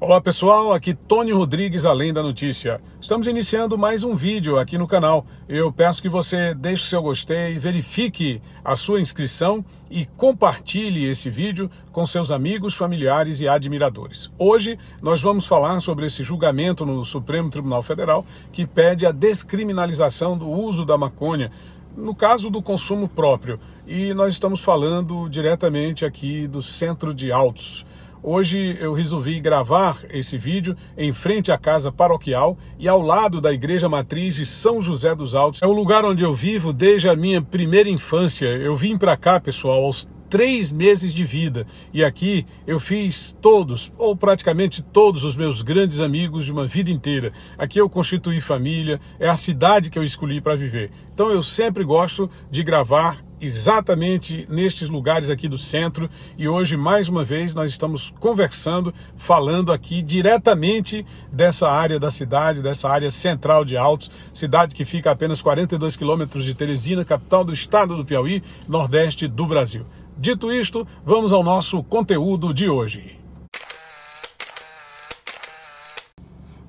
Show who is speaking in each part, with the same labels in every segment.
Speaker 1: Olá pessoal, aqui Tony Rodrigues, Além da Notícia. Estamos iniciando mais um vídeo aqui no canal. Eu peço que você deixe o seu gostei, verifique a sua inscrição e compartilhe esse vídeo com seus amigos, familiares e admiradores. Hoje nós vamos falar sobre esse julgamento no Supremo Tribunal Federal que pede a descriminalização do uso da maconha, no caso do consumo próprio. E nós estamos falando diretamente aqui do Centro de Autos. Hoje eu resolvi gravar esse vídeo em frente à casa paroquial e ao lado da Igreja Matriz de São José dos Altos. É o lugar onde eu vivo desde a minha primeira infância. Eu vim para cá, pessoal, aos 3 meses de vida. E aqui eu fiz todos, ou praticamente todos, os meus grandes amigos de uma vida inteira. Aqui eu constituí família, é a cidade que eu escolhi para viver. Então eu sempre gosto de gravar exatamente nestes lugares aqui do centro, e hoje mais uma vez nós estamos conversando, falando aqui diretamente dessa área da cidade, dessa área central de Altos, cidade que fica a apenas 42 quilômetros de Teresina, capital do estado do Piauí, nordeste do Brasil. Dito isto, vamos ao nosso conteúdo de hoje.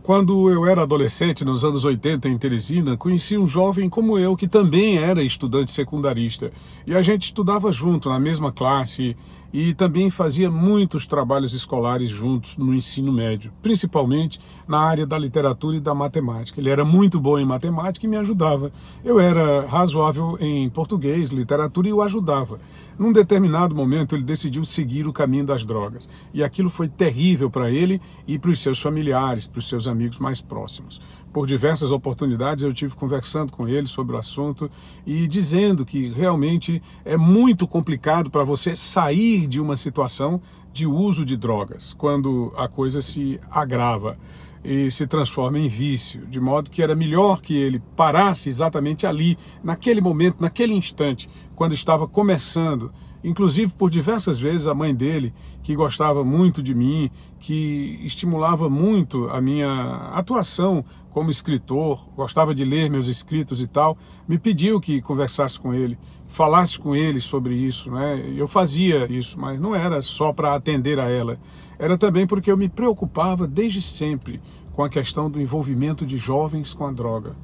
Speaker 1: Quando eu era adolescente, nos anos 80, em Teresina, conheci um jovem como eu, que também era estudante secundarista. E a gente estudava junto, na mesma classe, e também fazia muitos trabalhos escolares juntos no ensino médio, principalmente na área da literatura e da matemática. Ele era muito bom em matemática e me ajudava. Eu era razoável em português, literatura, e o ajudava. Num determinado momento, ele decidiu seguir o caminho das drogas. E aquilo foi terrível para ele e para os seus familiares, para os seus amigos mais próximos. Por diversas oportunidades eu tive conversando com ele sobre o assunto e dizendo que realmente é muito complicado para você sair de uma situação de uso de drogas, quando a coisa se agrava e se transforma em vício, de modo que era melhor que ele parasse exatamente ali, naquele momento, naquele instante, quando estava começando. Inclusive, por diversas vezes, a mãe dele, que gostava muito de mim, que estimulava muito a minha atuação como escritor, gostava de ler meus escritos e tal, me pediu que conversasse com ele, falasse com ele sobre isso, né? Eu fazia isso, mas não era só para atender a ela. Era também porque eu me preocupava desde sempre com a questão do envolvimento de jovens com a droga.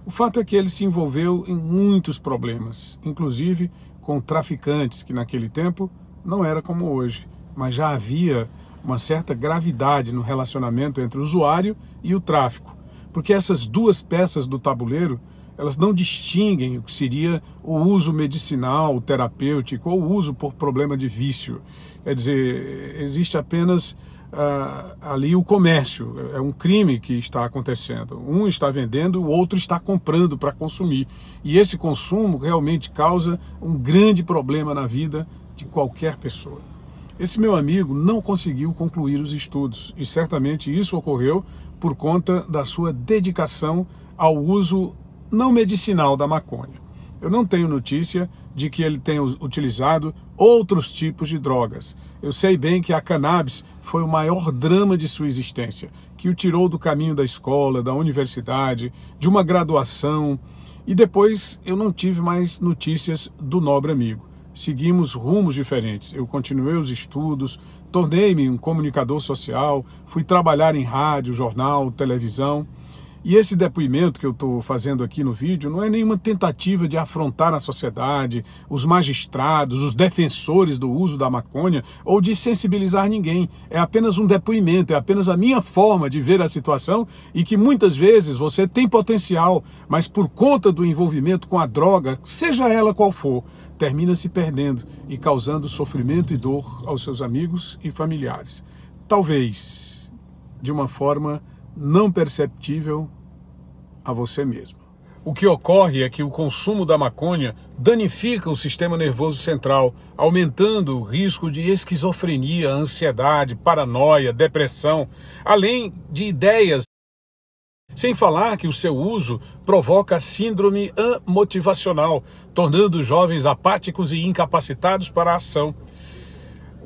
Speaker 1: O fato é que ele se envolveu em muitos problemas, inclusive com traficantes, que naquele tempo não era como hoje, mas já havia uma certa gravidade no relacionamento entre o usuário e o tráfico, porque essas duas peças do tabuleiro, elas não distinguem o que seria o uso medicinal, terapêutico, ou o uso por problema de vício. Quer dizer, existe apenas ali o comércio, é um crime que está acontecendo. Um está vendendo, o outro está comprando para consumir. E esse consumo realmente causa um grande problema na vida de qualquer pessoa. Esse meu amigo não conseguiu concluir os estudos, e certamente isso ocorreu por conta da sua dedicação ao uso não medicinal da maconha. Eu não tenho notícia de que ele tenha utilizado outros tipos de drogas. Eu sei bem que a cannabis foi o maior drama de sua existência, que o tirou do caminho da escola, da universidade, de uma graduação, e depois eu não tive mais notícias do nobre amigo. Seguimos rumos diferentes. Eu continuei os estudos, tornei-me um comunicador social, fui trabalhar em rádio, jornal, televisão. E esse depoimento que eu estou fazendo aqui no vídeo não é nenhuma tentativa de afrontar a sociedade, os magistrados, os defensores do uso da maconha, ou de sensibilizar ninguém. É apenas um depoimento, é apenas a minha forma de ver a situação, e que muitas vezes você tem potencial, mas por conta do envolvimento com a droga, seja ela qual for, termina se perdendo e causando sofrimento e dor aos seus amigos e familiares. Talvez de uma forma não perceptível a você mesmo. O que ocorre é que o consumo da maconha danifica o sistema nervoso central, aumentando o risco de esquizofrenia, ansiedade, paranoia, depressão, além de ideias. Sem falar que o seu uso provoca síndrome amotivacional, tornando os jovens apáticos e incapacitados para a ação.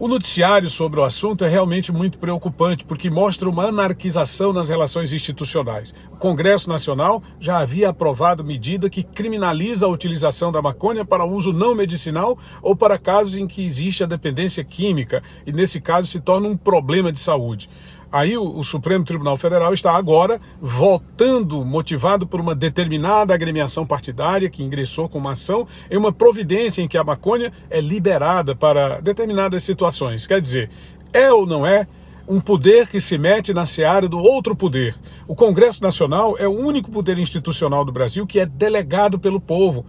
Speaker 1: O noticiário sobre o assunto é realmente muito preocupante, porque mostra uma anarquização nas relações institucionais. O Congresso Nacional já havia aprovado medida que criminaliza a utilização da maconha para uso não medicinal ou para casos em que existe a dependência química, e nesse caso se torna um problema de saúde. Aí o Supremo Tribunal Federal está agora voltando, motivado por uma determinada agremiação partidária que ingressou com uma ação em uma providência em que a maconha é liberada para determinadas situações. Quer dizer, é ou não é um poder que se mete na seara do outro poder. O Congresso Nacional é o único poder institucional do Brasil que é delegado pelo povo.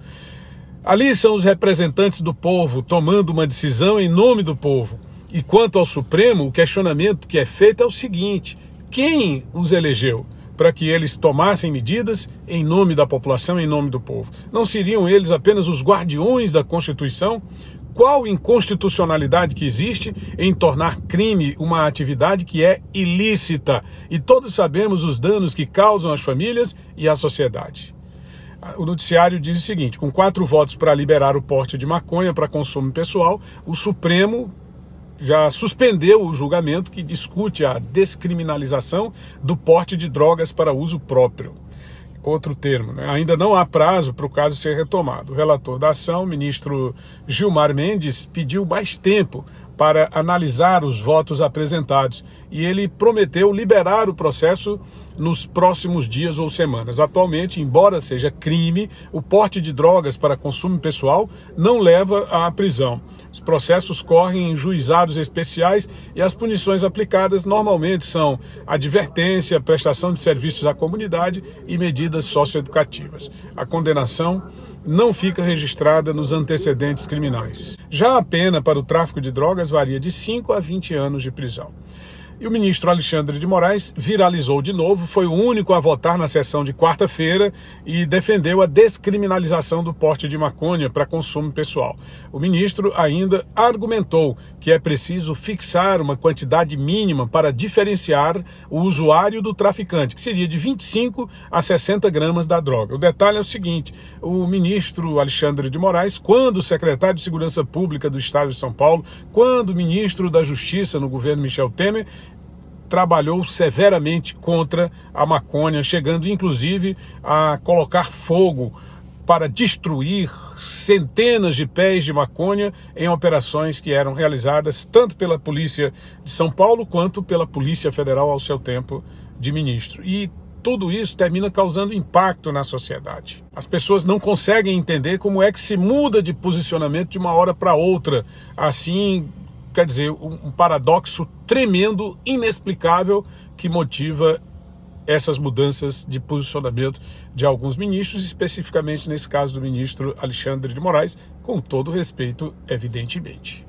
Speaker 1: Ali são os representantes do povo tomando uma decisão em nome do povo. E quanto ao Supremo, o questionamento que é feito é o seguinte: quem os elegeu para que eles tomassem medidas em nome da população, em nome do povo? Não seriam eles apenas os guardiões da Constituição? Qual inconstitucionalidade que existe em tornar crime uma atividade que é ilícita? E todos sabemos os danos que causam às famílias e à sociedade. O noticiário diz o seguinte: com 4 votos para liberar o porte de maconha para consumo pessoal, o Supremo já suspendeu o julgamento que discute a descriminalização do porte de drogas para uso próprio. Outro termo, né? Ainda não há prazo para o caso ser retomado. O relator da ação, o ministro Gilmar Mendes, pediu mais tempo para analisar os votos apresentados e ele prometeu liberar o processo nos próximos dias ou semanas. Atualmente, embora seja crime, o porte de drogas para consumo pessoal não leva à prisão. Os processos correm em juizados especiais e as punições aplicadas normalmente são advertência, prestação de serviços à comunidade e medidas socioeducativas. A condenação não fica registrada nos antecedentes criminais. Já a pena para o tráfico de drogas varia de 5 a 20 anos de prisão. E o ministro Alexandre de Moraes viralizou de novo, foi o único a votar na sessão de quarta-feira e defendeu a descriminalização do porte de maconha para consumo pessoal. O ministro ainda argumentou que é preciso fixar uma quantidade mínima para diferenciar o usuário do traficante, que seria de 25 a 60 gramas da droga. O detalhe é o seguinte: o ministro Alexandre de Moraes, quando o secretário de Segurança Pública do Estado de São Paulo, quando o ministro da Justiça no governo Michel Temer, trabalhou severamente contra a maconha, chegando inclusive a colocar fogo para destruir centenas de pés de maconha em operações que eram realizadas tanto pela Polícia de São Paulo quanto pela Polícia Federal ao seu tempo de ministro. E tudo isso termina causando impacto na sociedade. As pessoas não conseguem entender como é que se muda de posicionamento de uma hora para outra, assim. Quer dizer, um paradoxo tremendo, inexplicável, que motiva essas mudanças de posicionamento de alguns ministros, especificamente nesse caso do ministro Alexandre de Moraes, com todo respeito, evidentemente.